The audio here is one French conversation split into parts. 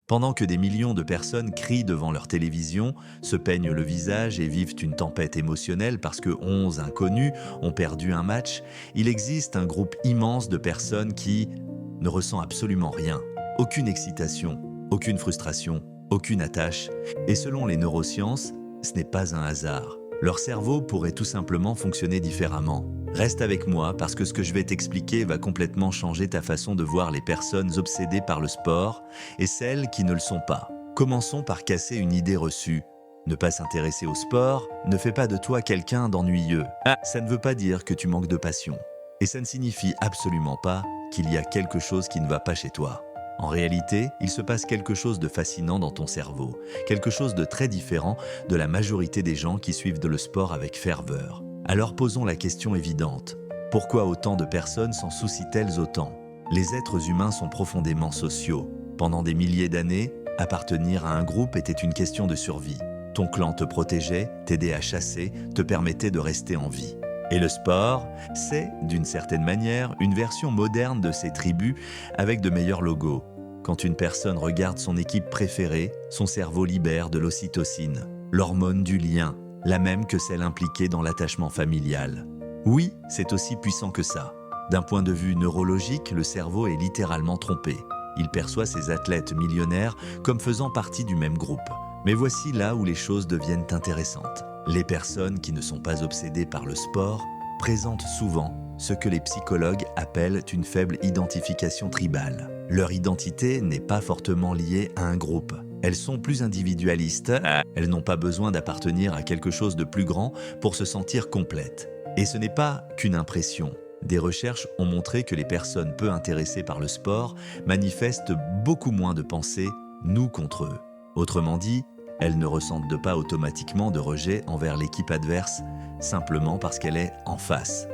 Pendant que des millions de personnes crient devant leur télévision, se peignent le visage et vivent une tempête émotionnelle parce que 11 inconnus ont perdu un match, il existe un groupe immense de personnes qui ne ressent absolument rien. Aucune excitation, aucune frustration, aucune attache. Et selon les neurosciences, ce n'est pas un hasard. Leur cerveau pourrait tout simplement fonctionner différemment. Reste avec moi parce que ce que je vais t'expliquer va complètement changer ta façon de voir les personnes obsédées par le sport et celles qui ne le sont pas. Commençons par casser une idée reçue. Ne pas s'intéresser au sport ne fait pas de toi quelqu'un d'ennuyeux. Ça ne veut pas dire que tu manques de passion. Et ça ne signifie absolument pas qu'il y a quelque chose qui ne va pas chez toi. En réalité, il se passe quelque chose de fascinant dans ton cerveau, quelque chose de très différent de la majorité des gens qui suivent le sport avec ferveur. Alors posons la question évidente. Pourquoi autant de personnes s'en soucient-elles autant? Les êtres humains sont profondément sociaux. Pendant des milliers d'années, appartenir à un groupe était une question de survie. Ton clan te protégeait, t'aidait à chasser, te permettait de rester en vie. Et le sport, c'est, d'une certaine manière, une version moderne de ces tribus avec de meilleurs logos. Quand une personne regarde son équipe préférée, son cerveau libère de l'ocytocine, l'hormone du lien, la même que celle impliquée dans l'attachement familial. Oui, c'est aussi puissant que ça. D'un point de vue neurologique, le cerveau est littéralement trompé. Il perçoit ses athlètes millionnaires comme faisant partie du même groupe. Mais voici là où les choses deviennent intéressantes. Les personnes qui ne sont pas obsédées par le sport présentent souvent ce que les psychologues appellent une faible identification tribale. Leur identité n'est pas fortement liée à un groupe. Elles sont plus individualistes, elles n'ont pas besoin d'appartenir à quelque chose de plus grand pour se sentir complètes. Et ce n'est pas qu'une impression. Des recherches ont montré que les personnes peu intéressées par le sport manifestent beaucoup moins de pensées « nous contre eux ». Autrement dit, elles ne ressentent pas automatiquement de rejet envers l'équipe adverse, simplement parce qu'elle est en face.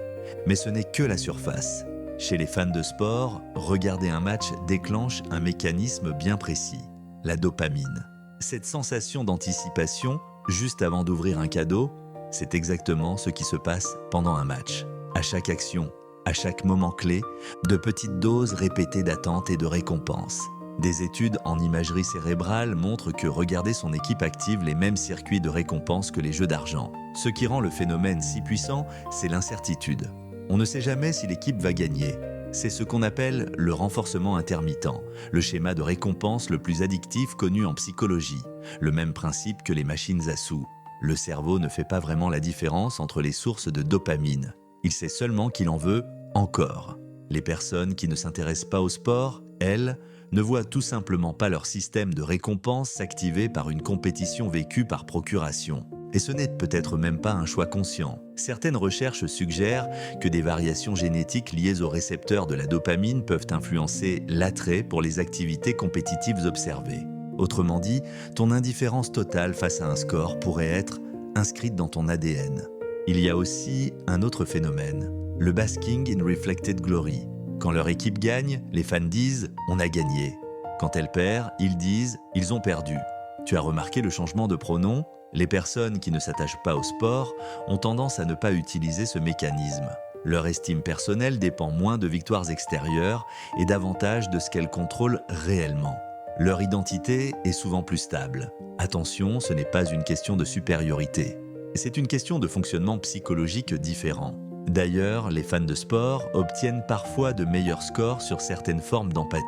Mais ce n'est que la surface. Chez les fans de sport, regarder un match déclenche un mécanisme bien précis, la dopamine. Cette sensation d'anticipation, juste avant d'ouvrir un cadeau, c'est exactement ce qui se passe pendant un match. À chaque action, à chaque moment clé, de petites doses répétées d'attente et de récompense. Des études en imagerie cérébrale montrent que regarder son équipe active les mêmes circuits de récompense que les jeux d'argent. Ce qui rend le phénomène si puissant, c'est l'incertitude. On ne sait jamais si l'équipe va gagner. C'est ce qu'on appelle le renforcement intermittent, le schéma de récompense le plus addictif connu en psychologie. Le même principe que les machines à sous. Le cerveau ne fait pas vraiment la différence entre les sources de dopamine. Il sait seulement qu'il en veut encore. Les personnes qui ne s'intéressent pas au sport, elles, ne voient tout simplement pas leur système de récompense s'activer par une compétition vécue par procuration. Et ce n'est peut-être même pas un choix conscient. Certaines recherches suggèrent que des variations génétiques liées aux récepteurs de la dopamine peuvent influencer l'attrait pour les activités compétitives observées. Autrement dit, ton indifférence totale face à un score pourrait être inscrite dans ton ADN. Il y a aussi un autre phénomène, le basking in reflected glory. Quand leur équipe gagne, les fans disent « on a gagné ». Quand elle perd, ils disent « ils ont perdu ». Tu as remarqué le changement de pronom? Les personnes qui ne s'attachent pas au sport ont tendance à ne pas utiliser ce mécanisme. Leur estime personnelle dépend moins de victoires extérieures et davantage de ce qu'elles contrôlent réellement. Leur identité est souvent plus stable. Attention, ce n'est pas une question de supériorité. C'est une question de fonctionnement psychologique différent. D'ailleurs, les fans de sport obtiennent parfois de meilleurs scores sur certaines formes d'empathie.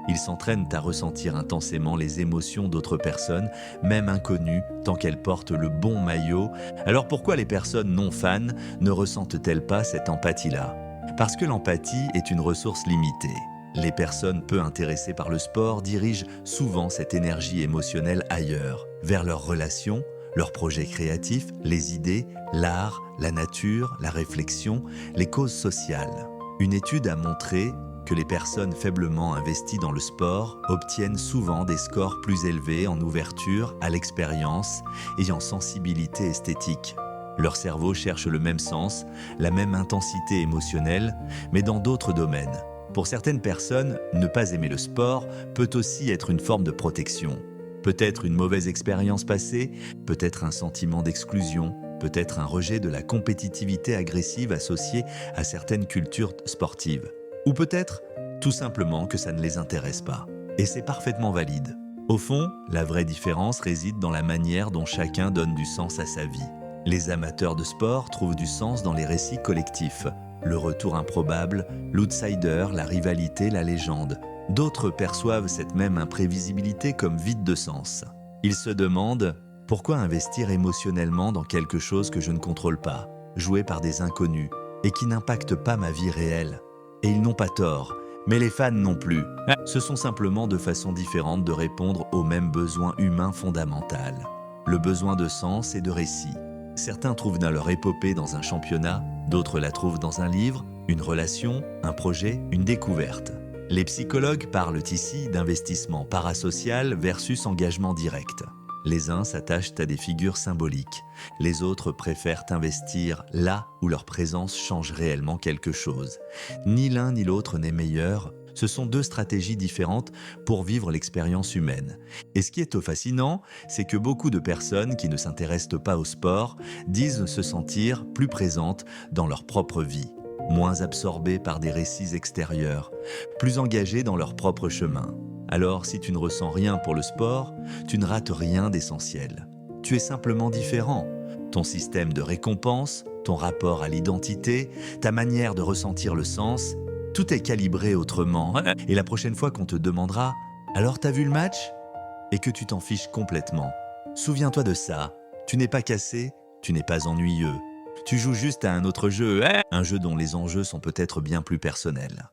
Ils s'entraînent à ressentir intensément les émotions d'autres personnes, même inconnues, tant qu'elles portent le bon maillot. Alors pourquoi les personnes non fans ne ressentent-elles pas cette empathie-là? Parce que l'empathie est une ressource limitée. Les personnes peu intéressées par le sport dirigent souvent cette énergie émotionnelle ailleurs, vers leurs relations, leurs projets créatifs, les idées, l'art, la nature, la réflexion, les causes sociales. Une étude a montré que les personnes faiblement investies dans le sport obtiennent souvent des scores plus élevés en ouverture à l'expérience et en sensibilité esthétique. Leur cerveau cherche le même sens, la même intensité émotionnelle, mais dans d'autres domaines. Pour certaines personnes, ne pas aimer le sport peut aussi être une forme de protection. Peut-être une mauvaise expérience passée, peut-être un sentiment d'exclusion, peut-être un rejet de la compétitivité agressive associée à certaines cultures sportives. Ou peut-être tout simplement que ça ne les intéresse pas. Et c'est parfaitement valide. Au fond, la vraie différence réside dans la manière dont chacun donne du sens à sa vie. Les amateurs de sport trouvent du sens dans les récits collectifs. Le retour improbable, l'outsider, la rivalité, la légende. D'autres perçoivent cette même imprévisibilité comme vide de sens. Ils se demandent « Pourquoi investir émotionnellement dans quelque chose que je ne contrôle pas, joué par des inconnus, et qui n'impacte pas ma vie réelle ?» Et ils n'ont pas tort, mais les fans non plus. Ce sont simplement deux façons différentes de répondre au même besoin humain fondamental. Le besoin de sens et de récit. Certains trouvent leur épopée dans un championnat, d'autres la trouvent dans un livre, une relation, un projet, une découverte. Les psychologues parlent ici d'investissement parasocial versus engagement direct. Les uns s'attachent à des figures symboliques, les autres préfèrent investir là où leur présence change réellement quelque chose. Ni l'un ni l'autre n'est meilleur, ce sont deux stratégies différentes pour vivre l'expérience humaine. Et ce qui est fascinant, c'est que beaucoup de personnes qui ne s'intéressent pas au sport disent se sentir plus présentes dans leur propre vie, moins absorbées par des récits extérieurs, plus engagées dans leur propre chemin. Alors, si tu ne ressens rien pour le sport, tu ne rates rien d'essentiel. Tu es simplement différent. Ton système de récompense, ton rapport à l'identité, ta manière de ressentir le sens, tout est calibré autrement. Et la prochaine fois qu'on te demandera « Alors t'as vu le match ?» et que tu t'en fiches complètement. Souviens-toi de ça. Tu n'es pas cassé, tu n'es pas ennuyeux. Tu joues juste à un autre jeu, un jeu dont les enjeux sont peut-être bien plus personnels.